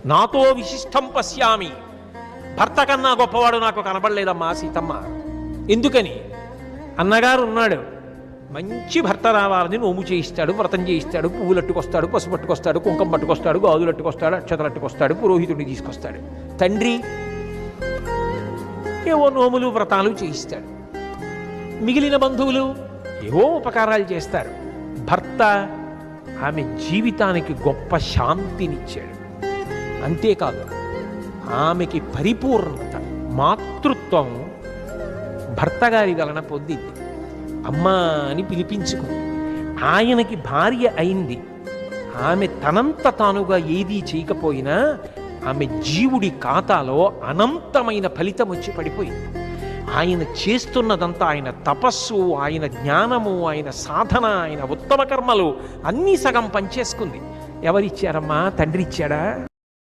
నాతో విశిష్టం పశ్యామి, భర్త కన్నా గొప్పవాడు నాకు కనబడలేదమ్మా సీతమ్మ. ఎందుకని? అన్నగారు ఉన్నాడు, మంచి భర్త రావాలని నోము చేయిస్తాడు, వ్రతం చేయిస్తాడు, పువ్వులు అట్టుకొస్తాడు, పసుపు పట్టుకొస్తాడు, కుంకం పట్టుకొస్తాడు, గాజులు అట్టుకొస్తాడు, అక్షతలు అట్టుకొస్తాడు, పురోహితుడిని తీసుకొస్తాడు. తండ్రి ఏవో నోములు వ్రతాలు చేయిస్తాడు. మిగిలిన బంధువులు ఏవో ఉపకారాలు చేస్తారు. భర్త ఆమె జీవితానికి గొప్ప శాంతినిచ్చాడు. అంతేకాదు, ఆమెకి పరిపూర్ణత, మాతృత్వం భర్త గారి వలన పొందింది. అమ్మా అని పిలిపించుకుంది. ఆయనకి భార్య అయింది. ఆమె తనంత తానుగా ఏదీ చేయకపోయినా ఆమె జీవుడి ఖాతాలో అనంతమైన ఫలితం వచ్చి పడిపోయింది. ఆయన చేస్తున్నదంతా, ఆయన తపస్సు, ఆయన జ్ఞానము, ఆయన సాధన, ఆయన ఉత్తమ కర్మలు అన్నీ సగం పనిచేసుకుంది. ఎవరిచ్చారమ్మా? తండ్రి ఇచ్చాడా?